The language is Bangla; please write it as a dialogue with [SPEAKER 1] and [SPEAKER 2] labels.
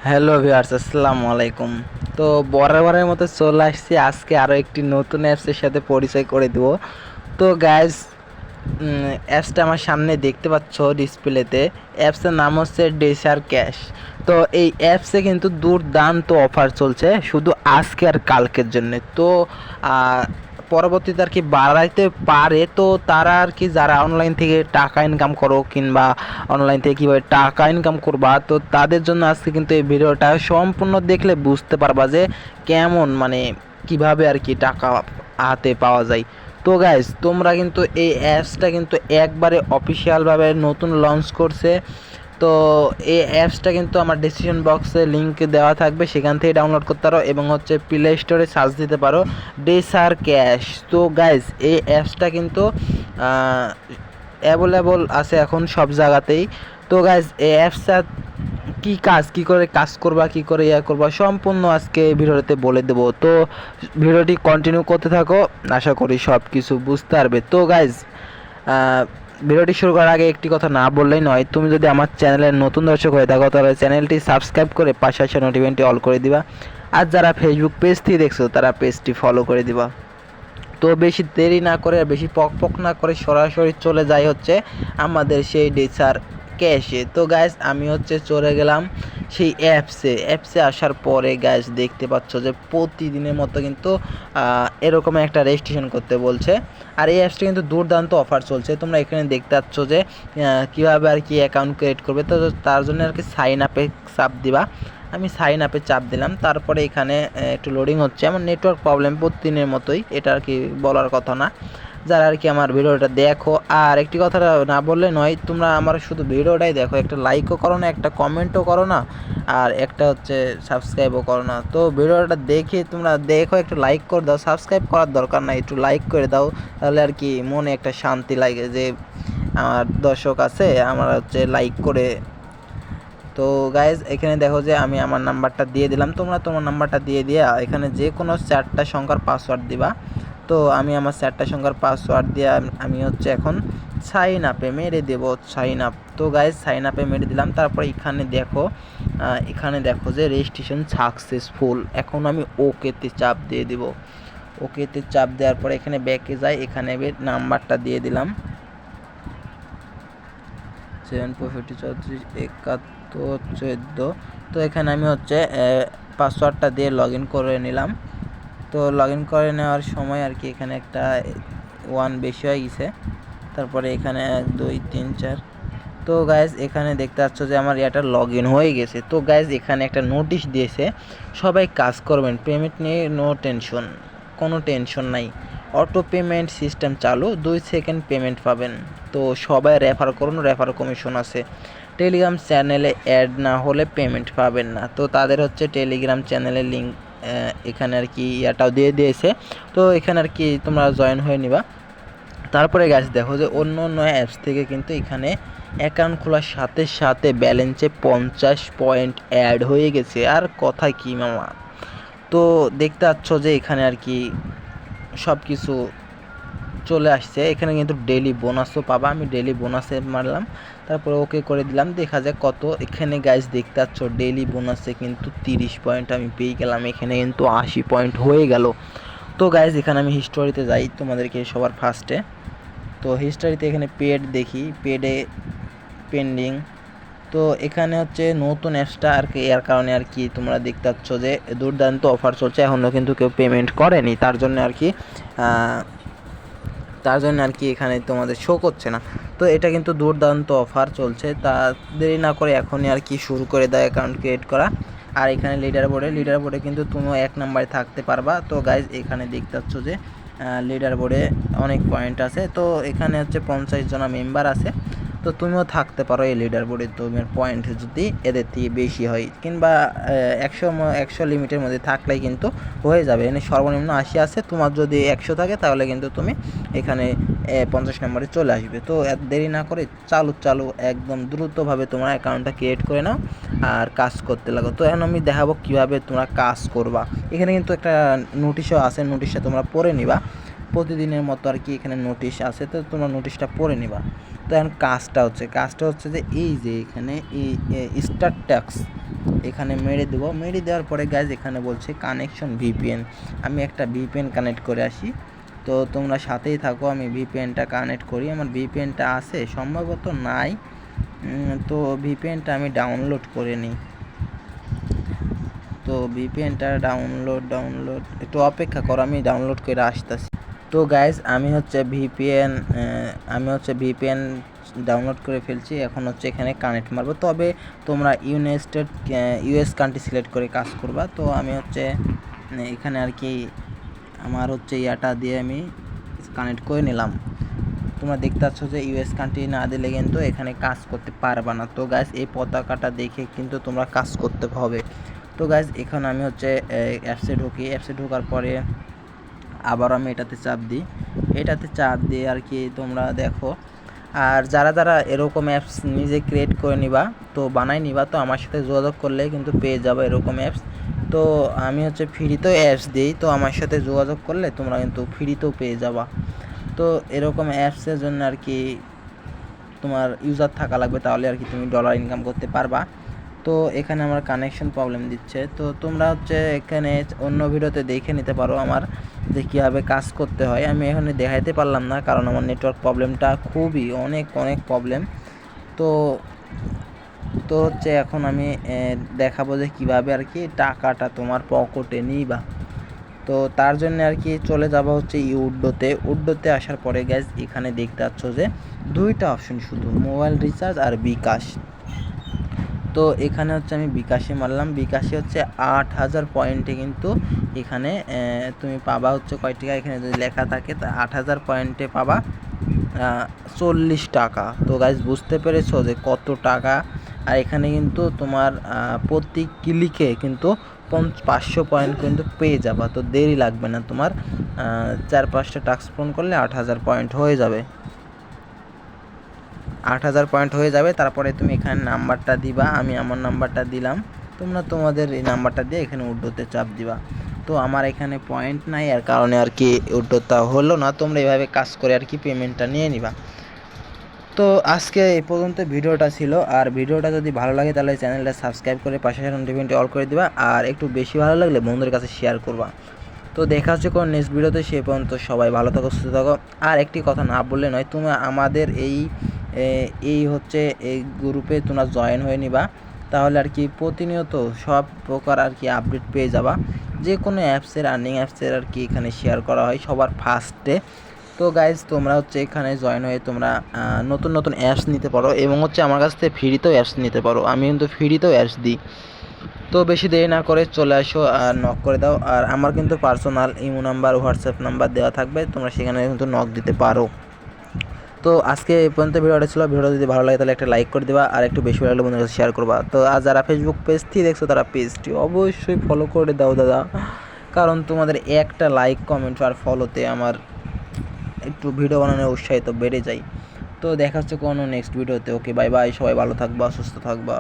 [SPEAKER 1] হ্যালো ভিউয়ার্স, আসসালামু আলাইকুম। তো বরাবরের মতো চলে আসছি আজকে আরও একটি নতুন অ্যাপসের সাথে পরিচয় করে দেব। তো গাইজ, অ্যাপসটা আমার সামনে দেখতে পাচ্ছ ডিসপ্লেতে। অ্যাপসের নাম হচ্ছে ডেসার ক্যাশ। তো এই অ্যাপসে কিন্তু দুর্দান্ত অফার চলছে শুধু আজকে আর কালকের জন্যে। তো পরবর্তীতে আর কি বাড়াইতে পারে। তো তারা আর কি যারা অনলাইন থেকে টাকা ইনকাম করো কিংবা অনলাইন থেকে কীভাবে টাকা ইনকাম করবা, তো তাদের জন্য আজকে কিন্তু এই ভিডিওটা সম্পূর্ণ দেখলে বুঝতে পারবা যে কেমন কিভাবে আর কি টাকা হাতে পাওয়া যায়। তো গাইজ, তোমরা কিন্তু এই অ্যাপসটা কিন্তু একবারে অফিসিয়ালভাবে নতুন লঞ্চ করছে। তো এই অ্যাপসটা কিন্তু আমার ডিসক্রিপশন বক্সে লিঙ্ক দেওয়া থাকবে, সেখান থেকে ডাউনলোড করতে পারো এবং হচ্ছে প্লে স্টোরে সার্চ দিতে পারো ডেসার ক্যাশ। তো গাইজ, এই অ্যাপসটা কিন্তু অ্যাভেলেবল আছে এখন সব জায়গাতেই। তো গাইজ, এই অ্যাপসটা কী করে কাজ করবা, কী করে করবা, সম্পূর্ণ আজকে ভিডিওতে বলে দেবো। তো ভিডিওটি কন্টিনিউ করতে থাকো, আশা করি সব কিছু বুঝতে পারবে। তো গাইজ, ভিডিওটি শুরু করার আগে একটি কথা না বললেই নয়, তুমি যদি আমার চ্যানেলের নতুন দর্শক হয়ে থাকো তাহলে চ্যানেলটি সাবস্ক্রাইব করে পাশে আসা নোটিফিকেশনটি অল করে দিবা। আর যারা ফেসবুক পেজ থেকে দেখছো তারা পেজটি ফলো করে দিবা। তো বেশি দেরি না করে, বেশি পক না করে সরাসরি চলে যাই হচ্ছে আমাদের সেই ডেসার ক্যাশে। তো গাইজ, আমি হচ্ছে চলে গেলাম সেই অ্যাপসে আসার পরে গাইজ দেখতে পাচ্ছ যে প্রতিদিনের মতো কিন্তু এরকম একটা রেজিস্ট্রেশন করতে বলছে। আর এই অ্যাপসটা কিন্তু দুর্দান্ত অফার চলছে। তোমরা এখানে দেখতে পাচ্ছ যে কীভাবে আর কি অ্যাকাউন্ট ক্রিয়েট করবে। তো তার জন্য আর কি সাইন আপে চাপ দিবা। আমি সাইন আপে চাপ দিলাম। তারপরে এখানে একটু লোডিং হচ্ছে, আমার নেটওয়ার্ক প্রবলেম প্রতিদিনের মতোই, এটা আর কি বলার কথা না। যারা আর কি আমার ভিডিওটা দেখো, আর একটি কথা না বললে নয়, তোমরা আমার শুধু ভিডিওটাই দেখো, একটা লাইকও করো না, একটা কমেন্টও করো না, আর একটা হচ্ছে সাবস্ক্রাইবও করো না। তো ভিডিওটা দেখে তোমরা দেখো, একটু লাইক করে দাও, সাবস্ক্রাইব করার দরকার নাই, একটু লাইক করে দাও, তাহলে আর কি মনে একটা শান্তি লাগে যে আমার দর্শক আছে, আমার হচ্ছে লাইক করে। তো গাইজ, এখানে দেখো যে আমি আমার নাম্বারটা দিয়ে দিলাম, তোমরা তোমার নাম্বারটা দিয়ে এখানে যে কোনো 4টা সংখ্যার পাসওয়ার্ড দিবা। তো আমি আমার 4টা সংখ্যার পাসওয়ার্ড দিয়ে আমি হচ্ছে এখন সাইন আপে মেরে দেবো, সাইন আপ। তো গাইজ, সাইন আপে মেরে দিলাম। তারপর এখানে দেখো যে রেজিস্ট্রেশন সাকসেসফুল। এখন আমি ওকেতে চাপ দিয়ে দিব। ওকেতে চাপ দেওয়ার পরে এখানে ব্যাকে যাই, এখানে নাম্বারটা দিয়ে দিলাম 74547114। তো এখানে আমি হচ্ছে পাসওয়ার্ডটা দিয়ে লগ ইন করে নিলাম। তো লগ ইন করে নেওয়ার সময় আর কি এখানে একটা 1 বেশি হয়ে গেছে। তারপরে এখানে 1 2 3 4। তো গাইজ, এখানে দেখতে পাচ্ছ যে আমার এটা লগ ইন হয়ে গেছে। তো গাইজ, এখানে একটা নোটিশ দিয়েছে, সবাই কাজ করবেন, পেমেন্ট নিয়ে নো টেনশন, কোনো টেনশন নাই, অটো পেমেন্ট সিস্টেম চালু, 2 সেকেন্ড পেমেন্ট পাবেন। তো সবাই রেফার করুন, রেফার কমিশন আছে। টেলিগ্রাম চ্যানেলে অ্যাড না হলে পেমেন্ট পাবেন না। তো তাদের হচ্ছে টেলিগ্রাম চ্যানেলের লিঙ্ক এখানে আর কি ইয়াটাও দিয়ে দিয়েছে। তো এখানে আর কি তোমরা জয়েন হয়ে নিবা। তারপরে গাছ দেখো যে অন্য অ্যাপস থেকে কিন্তু এখানে অ্যাকাউন্ট খোলার সাথে সাথে ব্যালেন্সে 50 পয়েন্ট অ্যাড হয়ে গেছে। আর কথা কি মামা, তো দেখতে পাচ্ছ যে এখানে আর কি সব কিছু চলে আসছে। এখানে কিন্তু ডেলি বোনাসও পাবা, আমি ডেলি বোনাসে মারলাম, তারপরে ওকে করে দিলাম, দেখা যায় কত। এখানে গাইজ দেখতে পাচ্ছ ডেলি বোনাসে কিন্তু 30 পয়েন্ট আমি পেয়ে গেলাম, এখানে কিন্তু 80 পয়েন্ট হয়ে গেল। তো গাইজ, এখানে আমি হিস্টোরিতে যাই তোমাদেরকে সবার ফার্স্টে। তো হিস্টোরিতে এখানে পেড দেখি, পেডে পেন্ডিং। তো এখানে হচ্ছে নতুন অ্যাপসটা আর কি, এর কারণে আর কি তোমরা দেখতে পাচ্ছ যে দুর্দান্ত অফার চলছে, এখনও কিন্তু কেউ পেমেন্ট করেনি, তার জন্য আর কি এখানে তোমাদের শো করছে না। তো এটা কিন্তু দুর্দান্ত অফার চলছে, তা দেরি না করে এখনই আর কি শুরু করে দেয় অ্যাকাউন্ট ক্রিয়েট করা। আর এখানে লিডার বোর্ডে কিন্তু তুমিও 1 নম্বরে থাকতে পারবা। তো গাইজ, এখানে দেখতে পাচ্ছ যে লিডার বোর্ডে অনেক পয়েন্ট আছে। তো এখানে হচ্ছে 50 জনা মেম্বার আছে। তো তুমিও থাকতে পারো এই লিডার বোর্ডে, তোমার পয়েন্ট যদি এদের থেকে বেশি হয়, কিংবা 100 লিমিটের মধ্যে থাকলেই কিন্তু হয়ে যাবে। এখানে সর্বনিম্ন 80 আছে, তোমার যদি 100 থাকে তাহলে কিন্তু তুমি এখানে 50 নম্বরে চলে আসবে। তো এত দেরি না করে চালু একদম দ্রুতভাবে তোমার অ্যাকাউন্টটা ক্রিয়েট করে নাও আর কাজ করতে লাগো। তো এখন আমি দেখাবো কীভাবে তোমরা কাজ করবা। এখানে কিন্তু একটা নোটিশও আছে, নোটিশটা তোমরা পড়ে নিবা, প্রতিদিনের মতো আর কি এখানে নোটিশ আছে, তো তোমরা নোটিশটা পড়ে নিবা। তো এখন কাজটা হচ্ছে যে এই যে এখানে এই স্টার্ট ট্যাক্স এখানে মেরে দেবো। মেরে দেওয়ার পরে গাইজ এখানে বলছে কানেকশন ভিপিএন, আমি একটা ভিপিএন কানেক্ট করে আসি। তো তোমরা সাথেই থাকো, আমি ভিপিএনটা কানেক্ট করি। আমার ভিপিএনটা আছে, সম্ভবত নাই, তো ভিপিএনটা আমি ডাউনলোড করে নিই। তো ভিপিএনটা ডাউনলোড একটু অপেক্ষা করো, আমি ডাউনলোড করে আসতেছি। তো গাইজ আমি হচ্ছে ভিপিএন ডাউনলোড করে ফেলছি। এখন হচ্ছে এখানে কানেক্ট মারবো, তবে তোমরা ইউএস কান্ট্রি সিলেক্ট করে কাজ করবা। তো আমি হচ্ছে এখানে আর কি আমার হচ্ছে ইয়াটা দিয়ে আমি কানেক্ট করে নিলাম। তোমরা দেখতে পাচ্ছ যে ইউএস কান্ট্রি না দিলে কিন্তু এখানে কাজ করতে পারবা না। তো গাইজ এই পতাকাটা দেখে কিন্তু তোমরা কাজ করতে হবে। তো গাইজ এখন আমি হচ্ছে অ্যাপসে ঢোকার পরে আবার আমি এটাতে চাপ দিই। এটাতে চাপ দিয়ে আর কি তোমরা দেখো, আর যারা এরকম অ্যাপস নিজে ক্রিয়েট করে নিবা, তো বানাই নিবা, তো আমার সাথে যোগাযোগ করলে কিন্তু পেয়ে যাবে এরকম অ্যাপস। তো আমি হচ্ছে ফ্রিতেও অ্যাপস দিই, তো আমার সাথে যোগাযোগ করলে তোমরা কিন্তু ফ্রিতেও পেয়ে যাবা। তো এরকম অ্যাপসের জন্য আর কি তোমার ইউজার থাকা লাগবে, তাহলে আর কি তুমি ডলার ইনকাম করতে পারবা। তো এখানে আমার কানেকশন প্রবলেম দিচ্ছে, তো তোমরা হচ্ছে এখানে অন্য ভিডিওতে দেখে নিতে পারো আমার যে কীভাবে কাজ করতে হয়। আমি এখানে দেখাইতে পারলাম না, কারণ আমার নেটওয়ার্ক প্রবলেমটা খুবই অনেক প্রবলেম। তো তো হচ্ছে এখন আমি দেখাবো যে কীভাবে আর কি টাকাটা তোমার পকেটে নিবা। তো তার জন্য আর কি চলে যাবো হচ্ছে উইথডতে আসার পরে গ্যাস এখানে দেখতে পাচ্ছ যে দুইটা অপশন শুধু, মোবাইল রিচার্জ আর বিকাশ। তো এখানে হচ্ছে আমি বিকাশে মারলাম। বিকাশে হচ্ছে 8000 পয়েন্টে কিন্তু এখানে তুমি পাবা হচ্ছে কয় টাকা, এখানে যদি লেখা থাকে তা 8000 পয়েন্টে পাবা 40 টাকা। তো গাইজ বুঝতে পেরেছো যে কত টাকা। আর এখানে কিন্তু তোমার প্রতি ক্লিকে কিন্তু 500 পয়েন্ট কিন্তু পেয়ে যাবা। তো দেরি লাগবে না, তোমার 4-5টা টাস্ক পূরণ করলে 8000 পয়েন্ট হয়ে যাবে। 8000 পয়েন্ট হয়ে যাবে। তারপরে তুমি এখানে নাম্বারটা দিবা, আমি আমার নাম্বারটা দিলাম, তোমরা তোমাদের এই নাম্বারটা দিয়ে এখানে উইথড্রতে চাপ দিবা। তো আমার এখানে পয়েন্ট নাই, এর কারণে আর কি উইথড্রটা হলো না। তোমরা এইভাবে কাজ করে আর কি পেমেন্টটা নিয়ে নিবা। তো আজকে এই পর্যন্ত ভিডিওটা ছিল। আর ভিডিওটা যদি ভালো লাগে তাহলে চ্যানেলটা সাবস্ক্রাইব করে পাশে নোটিফিকেশনটি অল করে দিবা, আর একটু বেশি ভালো লাগলে বন্ধুদের কাছে শেয়ার করবা। তো দেখা হচ্ছে কোন নেক্সট ভিডিওতে, সে পর্যন্ত সবাই ভালো থাকো, সুস্থ থাকো। আর একটি কথা না বললে নয়, তুমি আমাদের এই হচ্ছে এই গ্রুপে তোমরা জয়েন হয়ে নিবা, তাহলে আর কি প্রতিনিয়ত সব প্রকার আর কি আপডেট পেয়ে যাবা। যে কোনো অ্যাপসের আর্নিং অ্যাপসের আর কি এখানে শেয়ার করা হয় সবার ফার্স্টে। তো গাইজ তোমরা হচ্ছে এখানে জয়েন হয়ে তোমরা নতুন অ্যাপস নিতে পারো, এবং হচ্ছে আমার কাছ থেকে ফ্রিতেও অ্যাপস নিতে পারো। আমি কিন্তু ফ্রিতেও অ্যাপস দিই। তো বেশি দেরি না করে চলে আসো আর নক করে দাও। আর আমার কিন্তু personal imo number, WhatsApp number দেওয়া থাকবে, তোমরা সেখানে কিন্তু নক দিতে পারো। তো আজকে এই পর্যন্ত ভিডিওটা ছিল। ভিডিও যদি ভালো লাগে তাহলে একটা লাইক করে দেবা, আর একটু বেশি ভালো লাগলে বন্ধুদের কাছে শেয়ার করবা। তো আর যারা ফেসবুক পেজটি দেখছো তারা পেজটি অবশ্যই ফলো করে দাও দাদা, কারণ তোমাদের একটা লাইক, কমেন্ট আর ফলোতে আমার একটু ভিডিও বানানোর উৎসাহিত বেড়ে যায়। তো দেখা হচ্ছে কোনো নেক্সট ভিডিওতে। ওকে, বাই বাই, সবাই ভালো থাকবা, সুস্থ থাকবা।